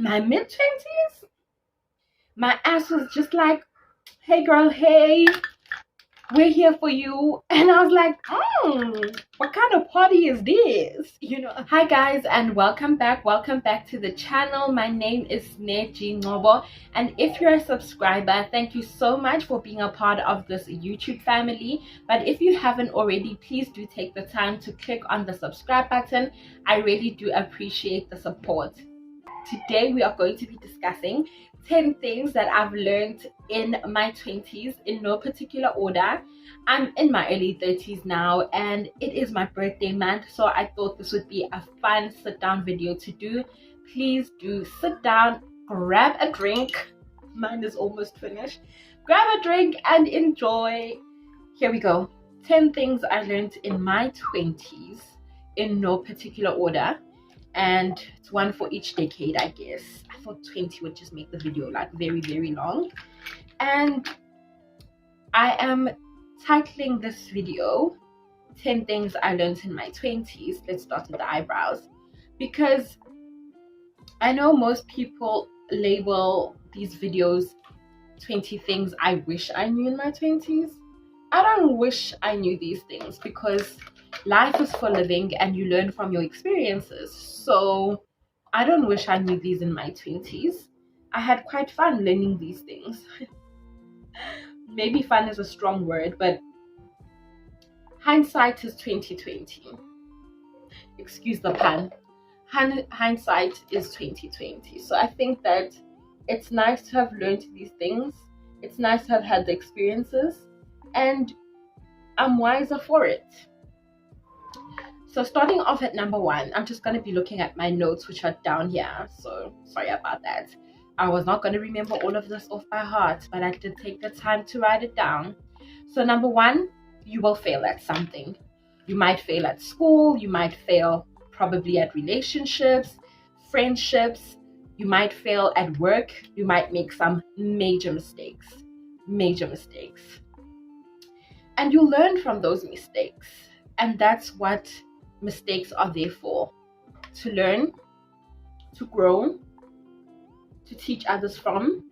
my mid-20s, my ass was just like, hey girl, hey, we're here for you. And I was like, what kind of party is this? Hi guys, and welcome back to the channel. My name is Neji Ngobo, and if you're a subscriber, thank you so much for being a part of this YouTube family. But if you haven't already, please do take the time to click on the subscribe button. I really do appreciate the support. Today we are going to be discussing 10 things that I've learned in my 20s in no particular order. I'm in my early 30s now, and it is my birthday month, so I thought this would be a fun sit down video to do. Please do sit down, grab a drink. Mine is almost finished. Grab a drink and enjoy. Here we go. 10 things I learned in my 20s in no particular order. And it's one for each decade, I guess. I thought 20 would just make the video like very, very long. And I am titling this video 10 things I learned in my 20s. Let's start with the eyebrows, because I know most people label these videos 20 things I wish I knew in my 20s. I don't wish I knew these things, because life is for living and you learn from your experiences. So I don't wish I knew these in my 20s. I had quite fun learning these things. Maybe fun is a strong word, but hindsight is 2020. Excuse the pun. Hindsight is 2020. So I think that it's nice to have learned these things. It's nice to have had the experiences, and I'm wiser for it. So starting off at number 1, I'm just going to be looking at my notes, which are down here. So sorry about that. I was not going to remember all of this off by heart, but I did take the time to write it down. So number 1, you will fail at something. You might fail at school. You might fail probably at relationships, friendships. You might fail at work. You might make some major mistakes. And you learn from those mistakes. And that's what mistakes are there for. To learn, to grow, to teach others from.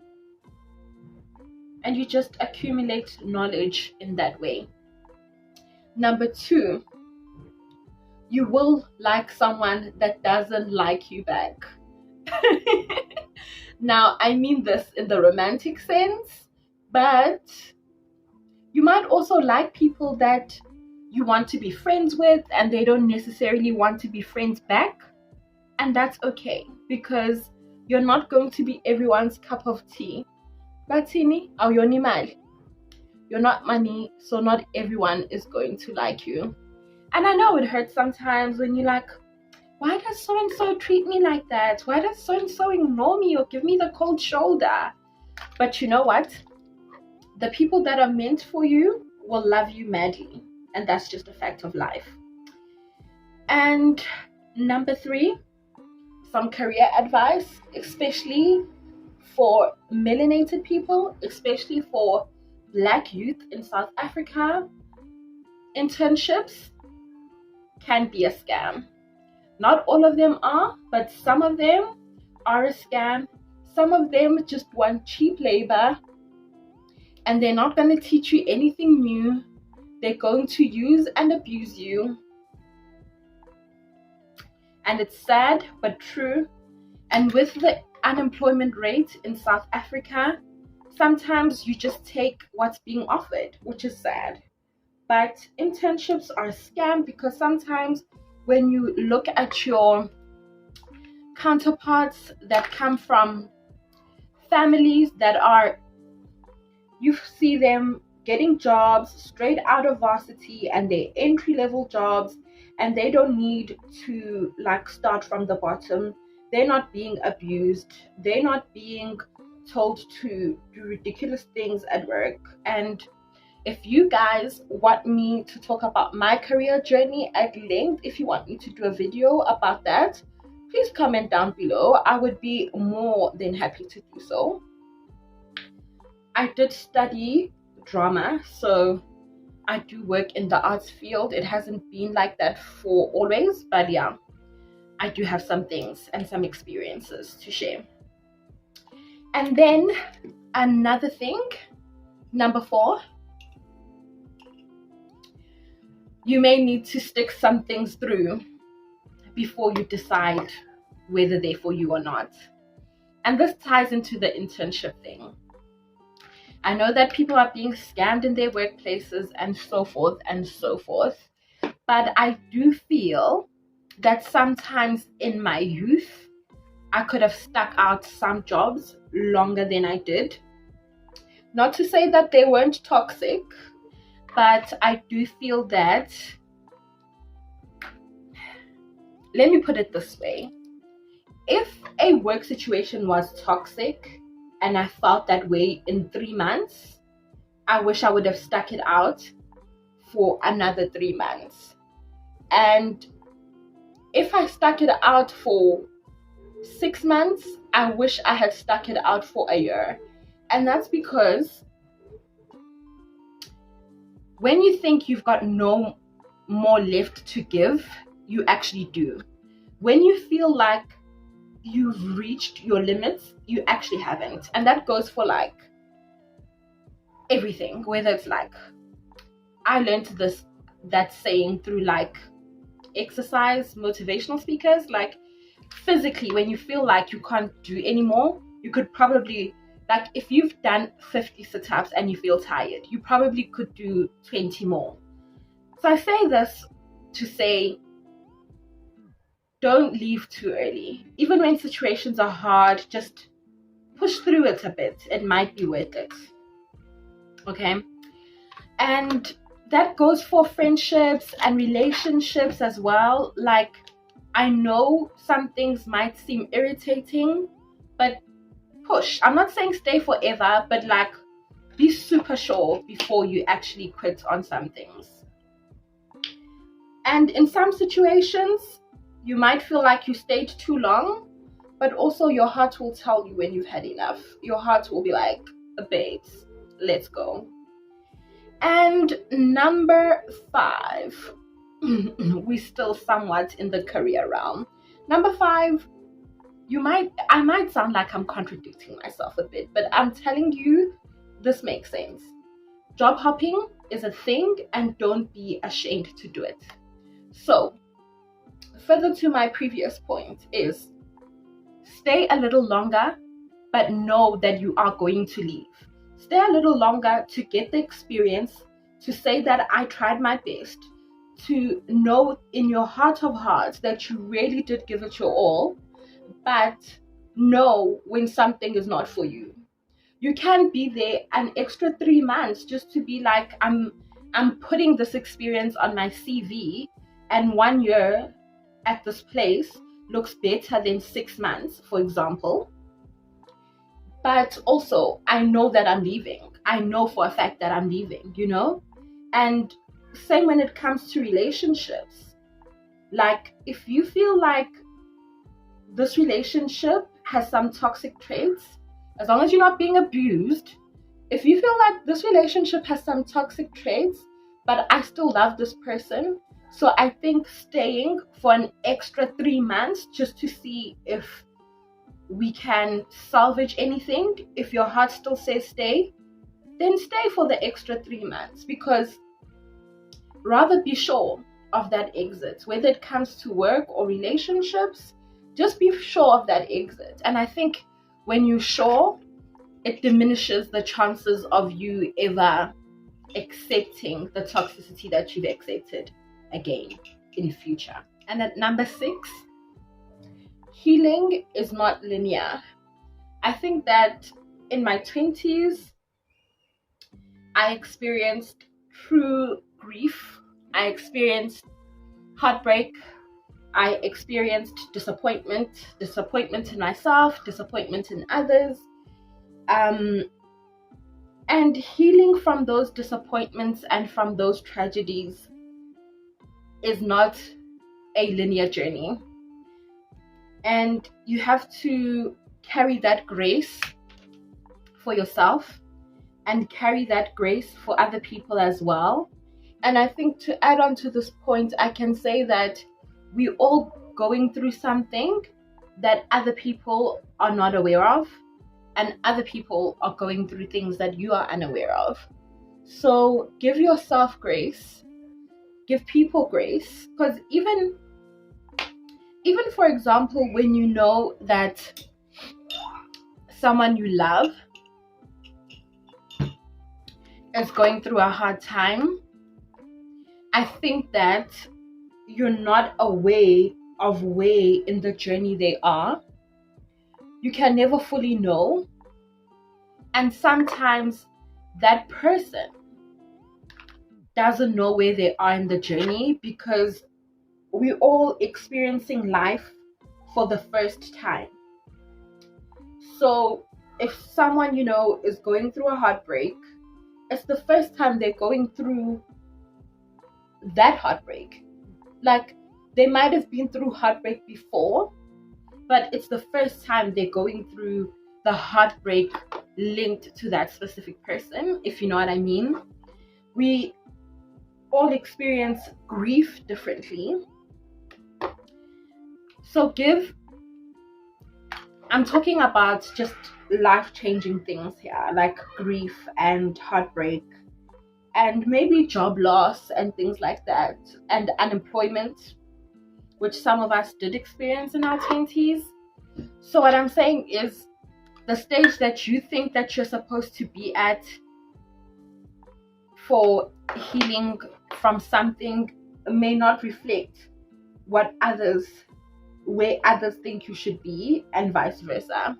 And you just accumulate knowledge in that way. Number 2, you will like someone that doesn't like you back. Now, I mean this in the romantic sense, but you might also like people that you want to be friends with and they don't necessarily want to be friends back. And that's okay, because you're not going to be everyone's cup of tea. Batini, awuyona imali. You're not money, so not everyone is going to like you. And I know it hurts sometimes when you're like, why does so-and-so treat me like that? Why does so-and-so ignore me or give me the cold shoulder? But you know what? The people that are meant for you will love you madly. And that's just a fact of life. And number 3, some career advice, especially for melanated people, especially for Black youth in South Africa. Internships can be a scam. Not all of them are, but some of them are a scam. Some of them just want cheap labor, and they're not going to teach you anything new. They're going to use and abuse you. And it's sad, but true. And with the unemployment rate in South Africa, sometimes you just take what's being offered, which is sad. But internships are a scam, because sometimes when you look at your counterparts that come from families that are, you see them getting jobs straight out of varsity, and they're entry-level jobs, and they don't need to like start from the bottom. They're not being abused. They're not being told to do ridiculous things at work. And if you guys want me to talk about my career journey at length, if you want me to do a video about that, please comment down below. I would be more than happy to do so. I did study drama, so I do work in the arts field. It hasn't been like that for always, but yeah, I do have some things and some experiences to share. And then another thing, number 4, you may need to stick some things through before you decide whether they're for you or not. And this ties into the internship thing. I know that people are being scammed in their workplaces and so forth and so forth. But I do feel that sometimes in my youth, I could have stuck out some jobs longer than I did. Not to say that they weren't toxic, but I do feel that, let me put it this way. If a work situation was toxic and I felt that way in 3 months, I wish I would have stuck it out for another 3 months. And if I stuck it out for 6 months, I wish I had stuck it out for a year. And that's because when you think you've got no more left to give, you actually do. When you feel like you've reached your limits, you actually haven't. And that goes for like everything, whether it's like, I learned that saying through like exercise, motivational speakers. Like physically, when you feel like you can't do anymore, you could probably, like if you've done 50 sit-ups and you feel tired, you probably could do 20 more. So I say this to say, don't leave too early. Even when situations are hard, just push through it a bit. It might be worth it. Okay? And that goes for friendships and relationships as well. Like, I know some things might seem irritating, but push. I'm not saying stay forever, but like, be super sure before you actually quit on some things. And in some situations, you might feel like you stayed too long, but also your heart will tell you when you've had enough. Your heart will be like, babes, let's go. And number 5, we're still somewhat in the career realm. Number 5, I might sound like I'm contradicting myself a bit, but I'm telling you, this makes sense. Job hopping is a thing, and don't be ashamed to do it. So, further to my previous point is, stay a little longer, but know that you are going to leave. Stay a little longer to get the experience, to say that I tried my best, to know in your heart of hearts that you really did give it your all, but know when something is not for you. You can't be there an extra 3 months just to be like, I'm putting this experience on my CV, and 1 year at this place looks better than 6 months, for example. But also, I know that I'm leaving. I know for a fact that I'm leaving, you know? And same when it comes to relationships. Like, if you feel like this relationship has some toxic traits, as long as you're not being abused, if you feel like this relationship has some toxic traits, but I still love this person, so I think staying for an extra 3 months just to see if we can salvage anything, if your heart still says stay, then stay for the extra 3 months, because rather be sure of that exit. Whether it comes to work or relationships, just be sure of that exit. And I think when you're sure, it diminishes the chances of you ever accepting the toxicity that you've accepted again in the future. And at number 6, healing is not linear. I think that in my 20s, I experienced true grief. I experienced heartbreak. I experienced disappointment in myself, disappointment in others. And healing from those disappointments and from those tragedies is not a linear journey. And you have to carry that grace for yourself and carry that grace for other people as well. And I think to add on to this point, I can say that we're all going through something that other people are not aware of. and other people are going through things that you are unaware of. So give yourself grace, give people grace, because even for example, when you know that someone you love is going through a hard time, I think that you're not aware of where in the journey they are. You can never fully know, and sometimes that person doesn't know where they are in the journey, because we're all experiencing life for the first time. So if someone you know is going through a heartbreak, it's the first time they're going through that heartbreak. Like, they might have been through heartbreak before, but it's the first time they're going through the heartbreak linked to that specific person, if you know what I mean. We all experience grief differently. So I'm talking about just life-changing things here, like grief and heartbreak, and maybe job loss and things like that, and unemployment, which some of us did experience in our 20s. So what I'm saying is, the stage that you think that you're supposed to be at for healing from something may not reflect where others think you should be, and vice versa.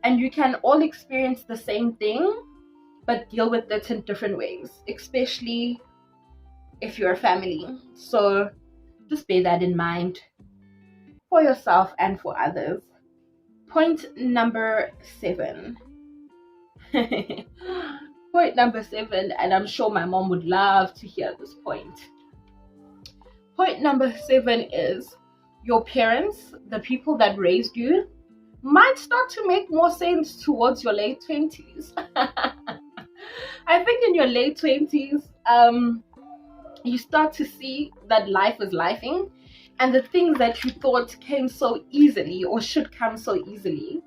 And you can all experience the same thing, but deal with it in different ways, especially if you're a family. So just bear that in mind for yourself and for others. Point number 7. Point number 7, and I'm sure my mom would love to hear this point. Point number 7 is, your parents, the people that raised you, might start to make more sense towards your late 20s. I think in your late 20s, you start to see that life is lifing, and the things that you thought came so easily or should come so easily,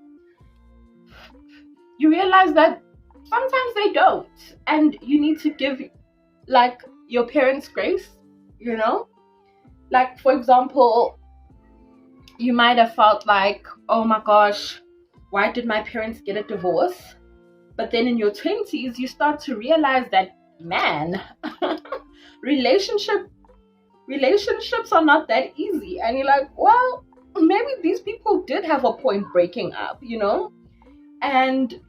you realize that sometimes they don't, and you need to give like your parents grace, you know. Like, for example, you might have felt like, oh my gosh, why did my parents get a divorce? But then in your 20s, you start to realize that, man, relationships are not that easy. And you're like, well, maybe these people did have a point breaking up, you know? And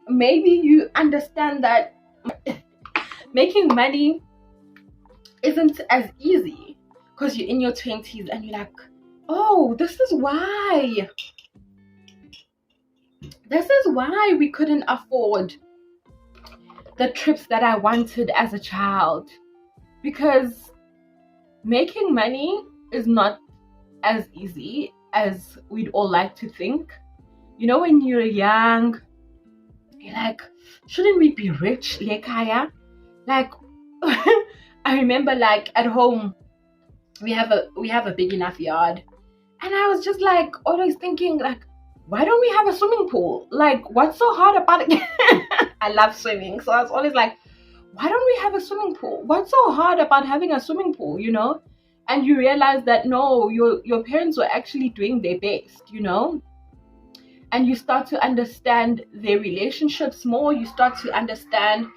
maybe you understand that making money isn't as easy because you're in your 20s and you're like, oh, this is why we couldn't afford the trips that I wanted as a child, because making money is not as easy as we'd all like to think. You know, when you're young, you're like, shouldn't we be rich, lekaya? Like, I remember, like, at home we have a big enough yard, and I was just like always thinking, like, why don't we have a swimming pool? Like, what's so hard about it? I love swimming, so I was always like, why don't we have a swimming pool? What's so hard about having a swimming pool, you know? And you realize that no, your parents were actually doing their best, you know? And you start to understand their relationships more, you start to understand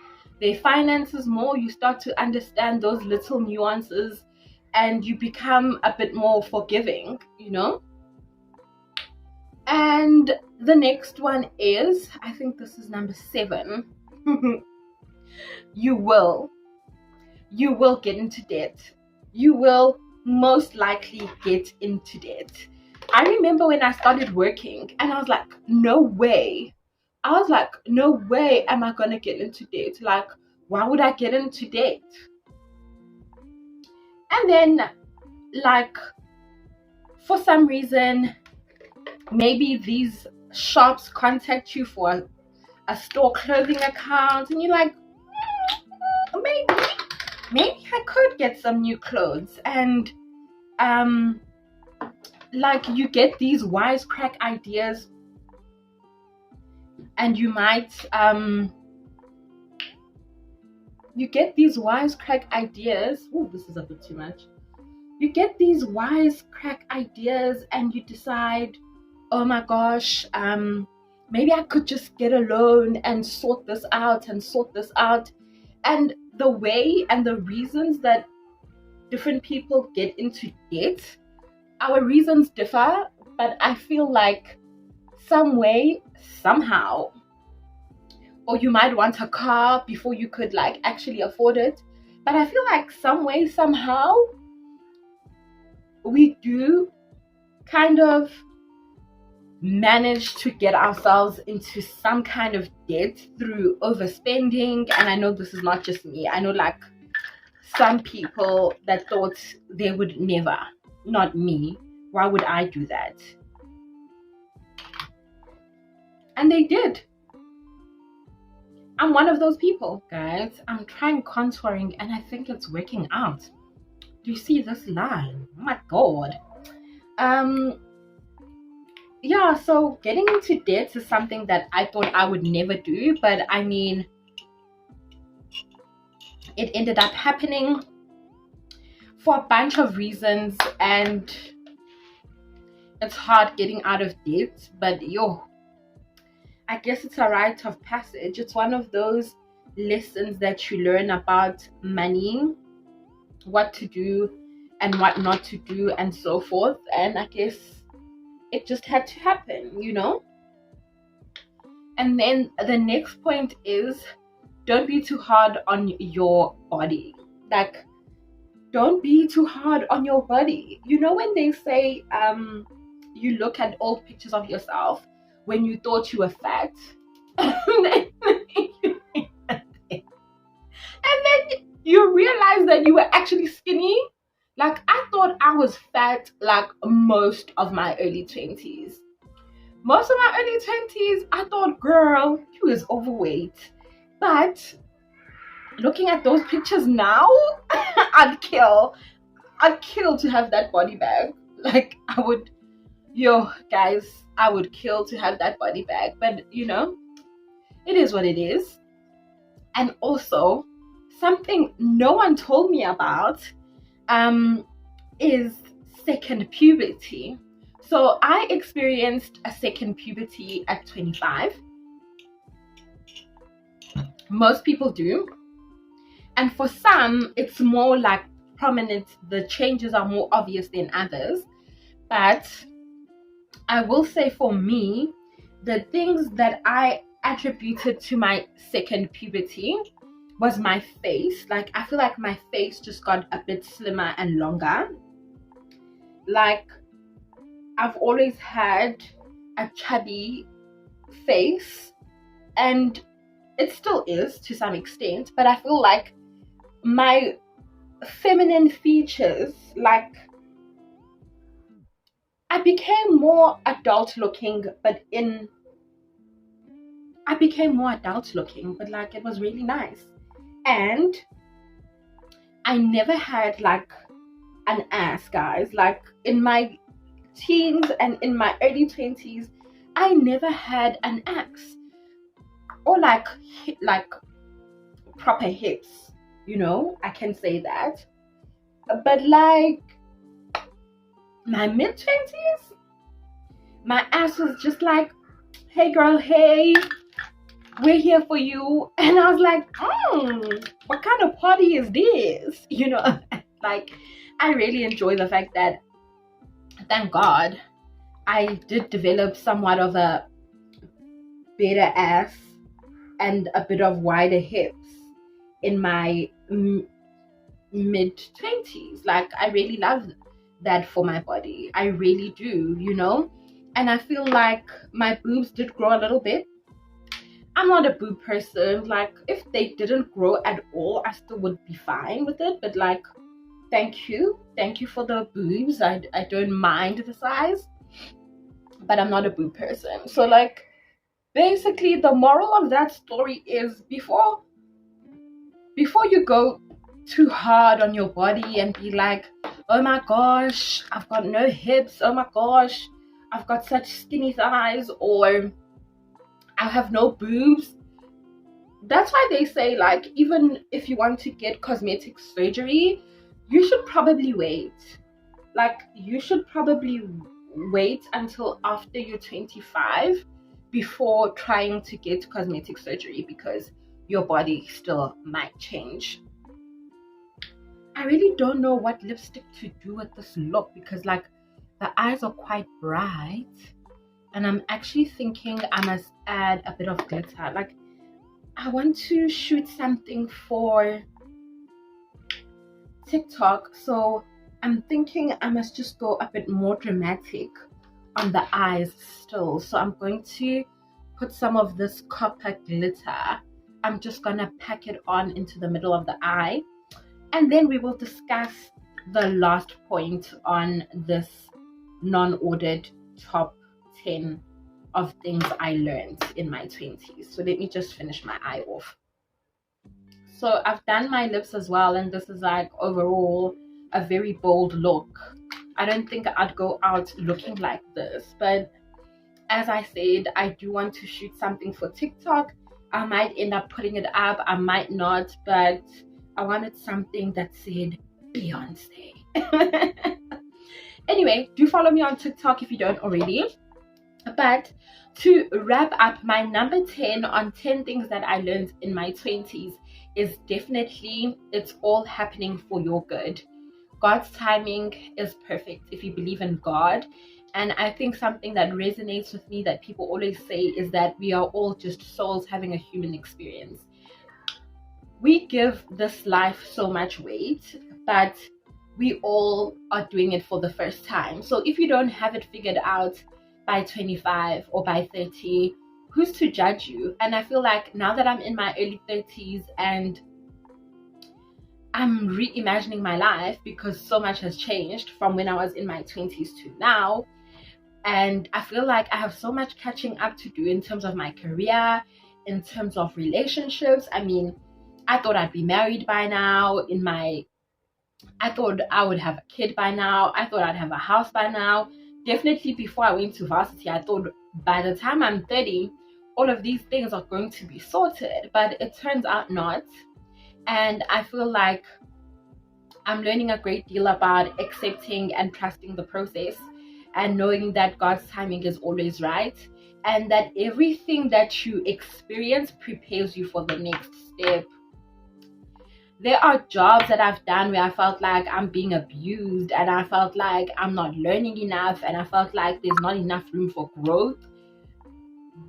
their finances more, you start to understand those little nuances, and you become a bit more forgiving, you know? And the next one is, I think this is number 7. You will get into debt. You will most likely get into debt. I remember when I started working and I was like, no way. I was like, no way am I going to get into debt. Like, why would I get into debt? And then, like, for some reason, maybe these shops contact you for a store clothing account, and you're like, maybe I could get some new clothes. And like, you get these wisecrack ideas and you might you get these wisecrack ideas. Oh, this is a bit too much. You get these wisecrack ideas and you decide, oh my gosh, maybe I could just get a loan and sort this out. And the way and the reasons that different people get into debt, our reasons differ, but I feel like some way, somehow, or you might want a car before you could like actually afford it, but I feel like some way, somehow, we do kind of manage to get ourselves into some kind of debt through overspending. And I know this is not just me. I know like some people that thought they would never, not me. Why would I do that? And they did. I'm one of those people, guys. I'm trying contouring and I think it's working out. Do you see this line? Oh my god. Yeah, so getting into debt is something that I thought I would never do, but I mean, it ended up happening for a bunch of reasons, and it's hard getting out of debt, but I guess it's a rite of passage. It's one of those lessons that you learn about money, what to do and what not to do and so forth, and I guess it just had to happen, you know? And then the next point is, don't be too hard on your body. Like, don't be too hard on your body. You know when they say you look at old pictures of yourself when you thought you were fat, and then you realize that you were actually skinny. Like, I thought I was fat like most of my early 20s. Most of my early 20s, I thought, girl, you is overweight. But looking at those pictures now, I'd kill to have that body bag. Like, I would, guys, I would kill to have that body bag. But, you know, it is what it is. And also, something no one told me about is second puberty. So I experienced a second puberty at 25. Most people do. And for some, it's more like prominent. The changes are more obvious than others. But I will say for me, the things that I attributed to my second puberty was my face. Like, I feel like my face just got a bit slimmer and longer. Like, I've always had a chubby face, and it still is to some extent, but I feel like my feminine features, like, I became more adult looking, but like, it was really nice. And I never had like an ass, guys. Like, in my teens and in my early 20s, I never had an ass or like proper hips, you know, I can say that. But like my mid-20s, my ass was just like, hey girl, hey, we're here for you. And I was like, what kind of party is this? You know, like, I really enjoy the fact that, thank God, I did develop somewhat of a better ass and a bit of wider hips in my mid-20s. Like, I really love that for my body. I really do, you know? And I feel like my boobs did grow a little bit. I'm not a boob person. Like, if they didn't grow at all, I still would be fine with it. But like, thank you for the boobs. I don't mind the size, but I'm not a boob person. So like, basically the moral of that story is, before you go too hard on your body and be like, oh my gosh, I've got no hips, oh my gosh, I've got such skinny thighs, or I have no boobs. That's why they say, like, even if you want to get cosmetic surgery, you should probably wait. Like, you should probably wait until after you're 25 before trying to get cosmetic surgery, because your body still might change. I really don't know what lipstick to do with this look, because like the eyes are quite bright, and I'm actually thinking I must add a bit of glitter. Like, I want to shoot something for TikTok, so I'm thinking I must just go a bit more dramatic on the eyes still. So I'm going to put some of this copper glitter. I'm just gonna pack it on into the middle of the eye, and then we will discuss the last point on this non-ordered top 10 of things I learned in my 20s. So let me just finish my eye off. So I've done my lips as well, and this is like overall a very bold look. I don't think I'd go out looking like this, but as I said, I do want to shoot something for TikTok. I might end up putting it up, I might not, but I wanted something that said Beyonce. Anyway, do follow me on TikTok if you don't already. But to wrap up, my number 10 on 10 things that I learned in my 20s is definitely, it's all happening for your good. God's timing is perfect if you believe in God. And I think something that resonates with me that people always say is that we are all just souls having a human experience. We give this life so much weight, but we all are doing it for the first time. So if you don't have it figured out by 25 or by 30, who's to judge you? And I feel like now that I'm in my early 30s and I'm reimagining my life, because so much has changed from when I was in my 20s to now, and I feel like I have so much catching up to do in terms of my career, in terms of relationships. I mean, I thought I'd be married by now. I thought I would have a kid by now. I thought I'd have a house by now. Definitely before I went to varsity, I thought by the time I'm 30, all of these things are going to be sorted, but it turns out not. And I feel like I'm learning a great deal about accepting and trusting the process, and knowing that God's timing is always right, and that everything that you experience prepares you for the next step. There are jobs that I've done where I felt like I'm being abused, and I felt like I'm not learning enough, and I felt like there's not enough room for growth.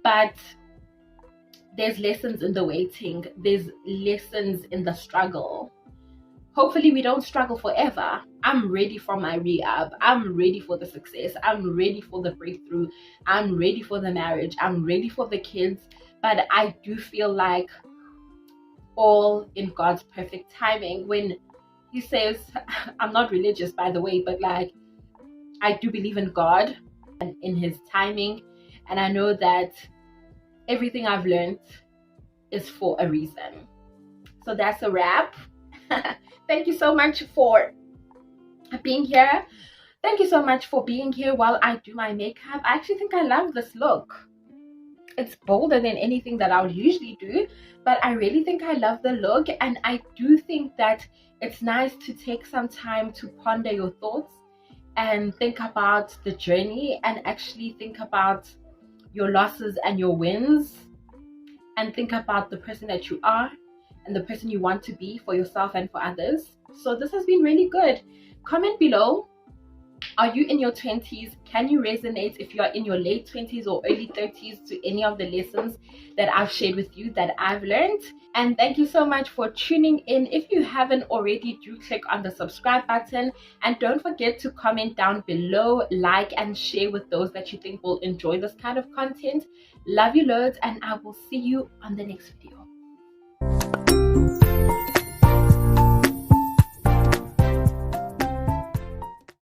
But there's lessons in the waiting, there's lessons in the struggle. Hopefully we don't struggle forever. I'm ready for my re-up. I'm ready for the success. I'm ready for the breakthrough. I'm ready for the marriage. I'm ready for the kids. But I do feel like all in God's perfect timing. When he says, I'm not religious by the way, but like, I do believe in God and in his timing. And I know that everything I've learned is for a reason. So that's a wrap. Thank you so much for being here. Thank you so much for being here while I do my makeup. I actually think I love this look. It's bolder than anything that I would usually do, but I really think I love the look, and I do think that it's nice to take some time to ponder your thoughts and think about the journey, and actually think about your losses and your wins, and think about the person that you are and the person you want to be for yourself and for others. So this has been really good. Comment below, are you in your 20s? Can you resonate if you are in your late 20s or early 30s to any of the lessons that I've shared with you that I've learned? And thank you so much for tuning in. If you haven't already, do click on the subscribe button, and don't forget to comment down below, like and share with those that you think will enjoy this kind of content. Love you loads, and I will see you on the next video.